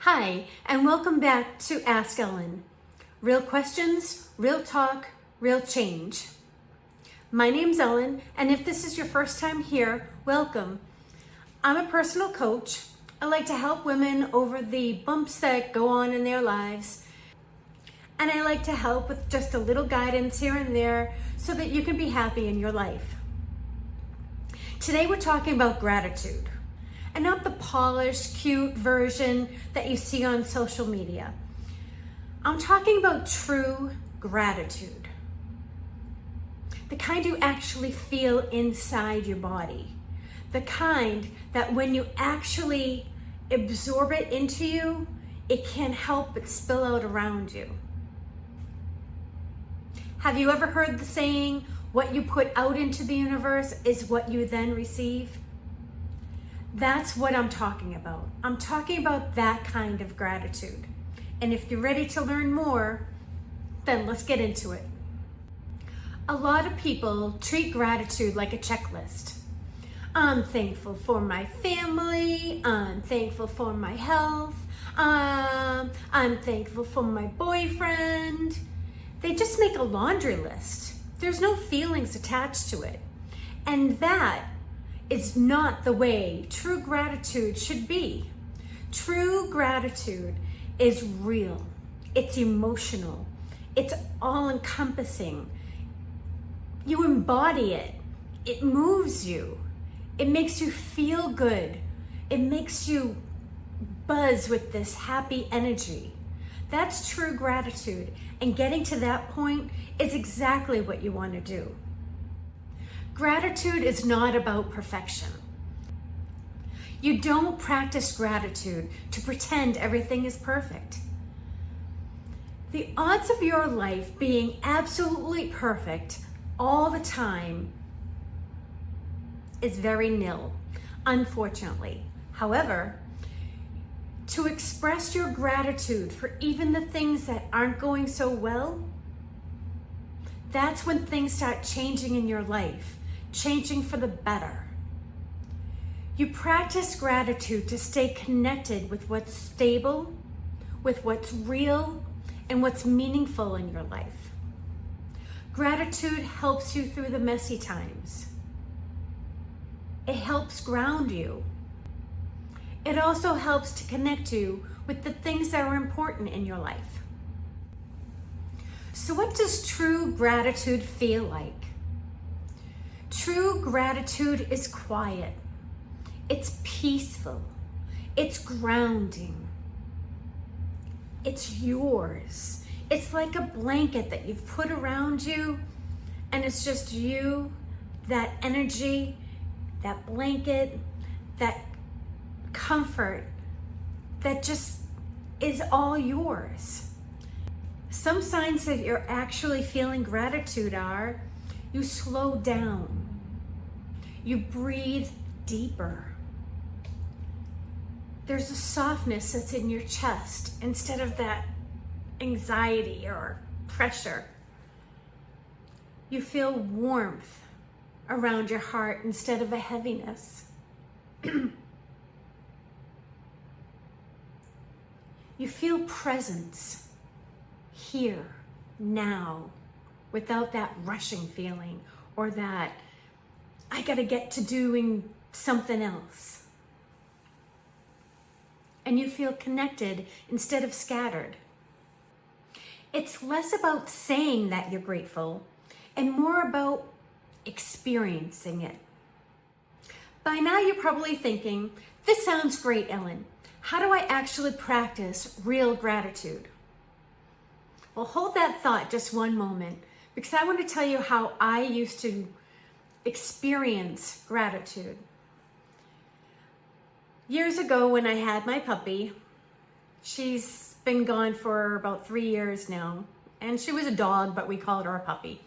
Hi, and welcome back to Ask Ellen. Real questions, real talk, real change. My name's Ellen, and if this is your first time here, welcome. I'm a personal coach. I like to help women over the bumps that go on in their lives. And I like to help with just a little guidance here and there so that you can be happy in your life. Today we're talking about gratitude. And not the polished, cute version that you see on social media. I'm talking about true gratitude. The kind you actually feel inside your body. The kind that when you actually absorb it into you, it can't help but spill out around you. Have you ever heard the saying, what you put out into the universe is what you then receive? That's what I'm talking about. I'm talking about that kind of gratitude. And if you're ready to learn more, then let's get into it. A lot of people treat gratitude like a checklist. I'm thankful for my family. I'm thankful for my health. I'm thankful for my boyfriend. They just make a laundry list. There's no feelings attached to it. And that is not the way true gratitude should be. True gratitude is real. It's emotional. It's all-encompassing. You embody it. It moves you. It makes you feel good. It makes you buzz with this happy energy. That's true gratitude. And getting to that point is exactly what you want to do. Gratitude is not about perfection. You don't practice gratitude to pretend everything is perfect. The odds of your life being absolutely perfect all the time is very nil, unfortunately. However, to express your gratitude for even the things that aren't going so well, that's when things start changing in your life. Changing for the better. You practice gratitude to stay connected with what's stable, with what's real, and what's meaningful in your life. Gratitude helps you through the messy times. It helps ground you. It also helps to connect you with the things that are important in your life. So what does true gratitude feel like? True gratitude is quiet. It's peaceful. It's grounding. It's yours. It's like a blanket that you've put around you, and it's just you, that energy, that blanket, that comfort that just is all yours. Some signs that you're actually feeling gratitude are you slow down. You breathe deeper. There's a softness that's in your chest instead of that anxiety or pressure. You feel warmth around your heart instead of a heaviness. You feel presence here, now, without that rushing feeling or that I gotta get to doing something else. And you feel connected instead of scattered. It's less about saying that you're grateful and more about experiencing it. By now you're probably thinking, this sounds great, Ellen. How do I actually practice real gratitude? Well, hold that thought just one moment, because I want to tell you how I used to experience gratitude. Years ago when I had my puppy, she's been gone for about 3 years now, and she was a dog, but we called her a puppy.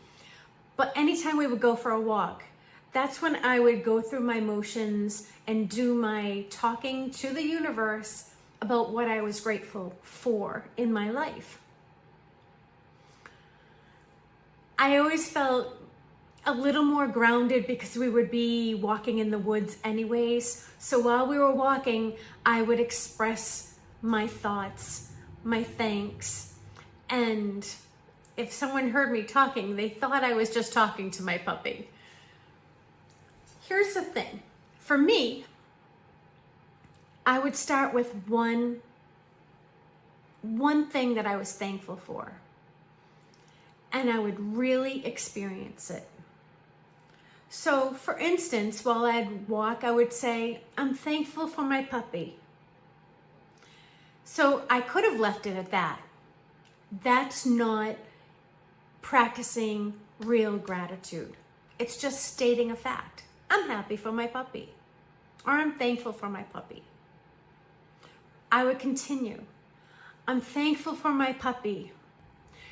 But anytime we would go for a walk, that's when I would go through my motions and do my talking to the universe about what I was grateful for in my life. I always felt a little more grounded because we would be walking in the woods anyways. So while we were walking, I would express my thoughts, my thanks. And if someone heard me talking, they thought I was just talking to my puppy. Here's the thing. For me, I would start with one thing that I was thankful for. And I would really experience it. So, for instance, while I'd walk, I would say, I'm thankful for my puppy. So I could have left it at that. That's not practicing real gratitude. It's just stating a fact. I'm happy for my puppy, or I'm thankful for my puppy. I would continue. I'm thankful for my puppy.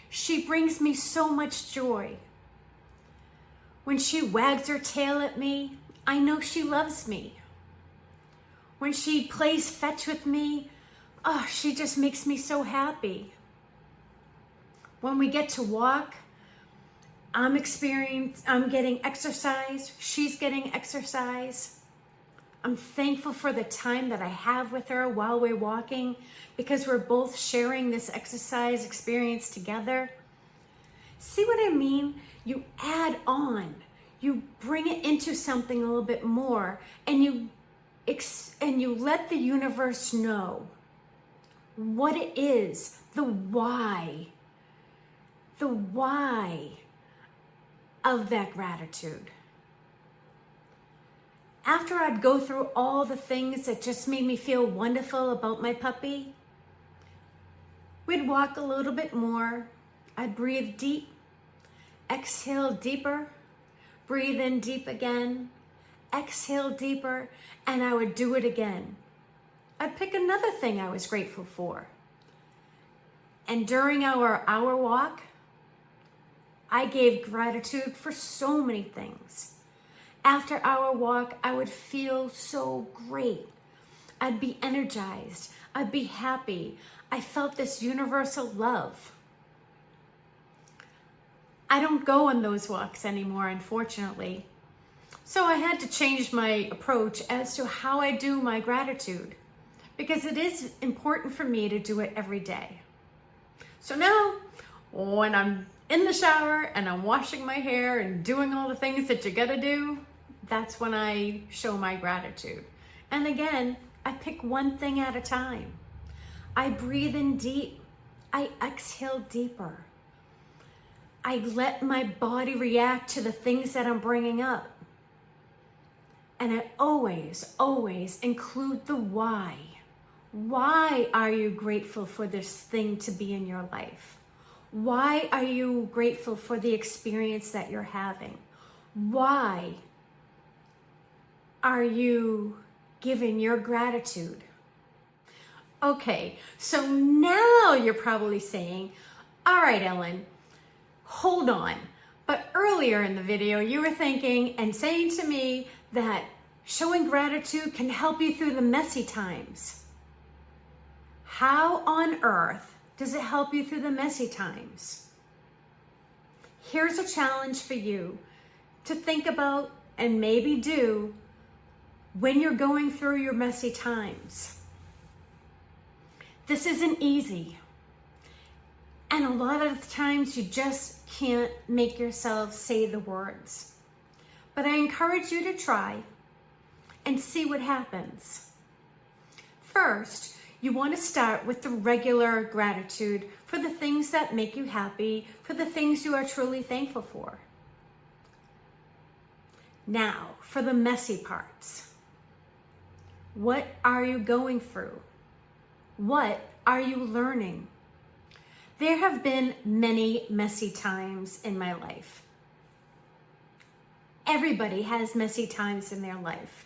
She brings me so much joy. When she wags her tail at me, I know she loves me. When she plays fetch with me, oh, she just makes me so happy. When we get to walk, I'm getting exercise, she's getting exercise. I'm thankful for the time that I have with her while we're walking because we're both sharing this exercise experience together. See what I mean? You add on, you bring it into something a little bit more, and you let the universe know what it is, the why of that gratitude. After I'd go through all the things that just made me feel wonderful about my puppy, we'd walk a little bit more. I'd breathe deep, exhale deeper, breathe in deep again, exhale deeper, and I would do it again. I'd pick another thing I was grateful for. And during our hour walk, I gave gratitude for so many things. After our walk, I would feel so great. I'd be energized. I'd be happy. I felt this universal love. I don't go on those walks anymore, unfortunately. So I had to change my approach as to how I do my gratitude, because it is important for me to do it every day. So now, when I'm in the shower and I'm washing my hair and doing all the things that you gotta do, that's when I show my gratitude. And again, I pick one thing at a time. I breathe in deep. I exhale deeper. I let my body react to the things that I'm bringing up. And I always, always include the why. Why are you grateful for this thing to be in your life? Why are you grateful for the experience that you're having? Why are you giving your gratitude? Okay, so now you're probably saying, all right, Ellen, hold on. But earlier in the video, you were thinking and saying to me that showing gratitude can help you through the messy times. How on earth does it help you through the messy times? Here's a challenge for you to think about and maybe do when you're going through your messy times. This isn't easy. And a lot of the times you just can't make yourself say the words. But I encourage you to try and see what happens. First, you want to start with the regular gratitude for the things that make you happy, for the things you are truly thankful for. Now, for the messy parts. What are you going through? What are you learning? There have been many messy times in my life. Everybody has messy times in their life.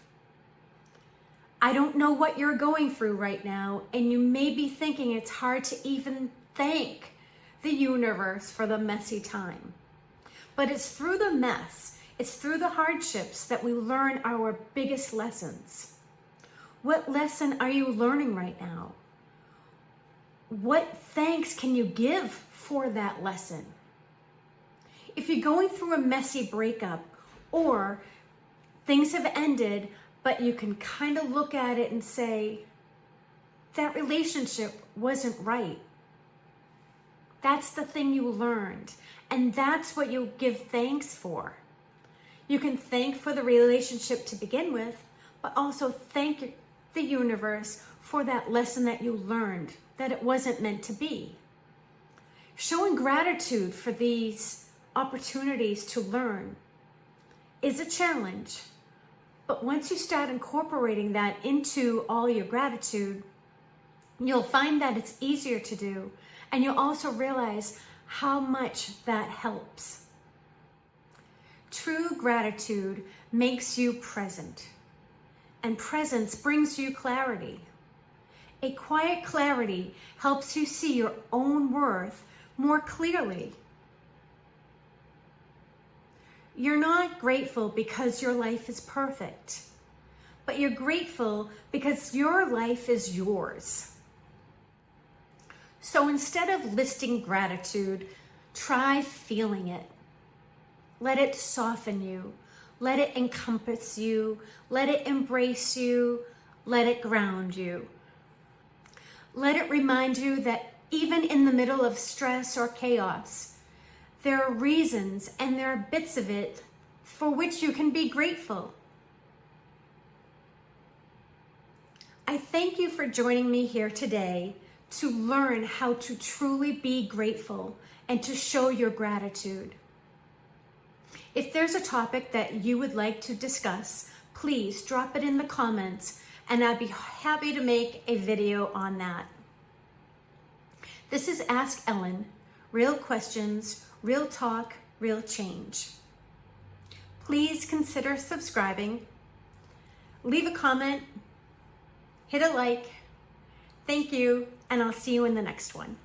I don't know what you're going through right now, and you may be thinking it's hard to even thank the universe for the messy time. But it's through the mess, it's through the hardships that we learn our biggest lessons. What lesson are you learning right now? What thanks can you give for that lesson? If you're going through a messy breakup or things have ended, but you can kind of look at it and say, that relationship wasn't right. That's the thing you learned, and that's what you give thanks for. You can thank for the relationship to begin with, but also thank the universe for that lesson that you learned, that it wasn't meant to be. Showing gratitude for these opportunities to learn is a challenge, but once you start incorporating that into all your gratitude, you'll find that it's easier to do, and you'll also realize how much that helps. True gratitude makes you present, and presence brings you clarity. A quiet clarity helps you see your own worth more clearly. You're not grateful because your life is perfect, but you're grateful because your life is yours. So instead of listing gratitude, try feeling it. Let it soften you. Let it encompass you. Let it embrace you. Let it ground you. Let it remind you that even in the middle of stress or chaos, there are reasons and there are bits of it for which you can be grateful. I thank you for joining me here today to learn how to truly be grateful and to show your gratitude. If there's a topic that you would like to discuss, please drop it in the comments and I'd be happy to make a video on that. This is Ask Ellen, real questions, real talk, real change. Please consider subscribing, leave a comment, hit a like. Thank you, and I'll see you in the next one.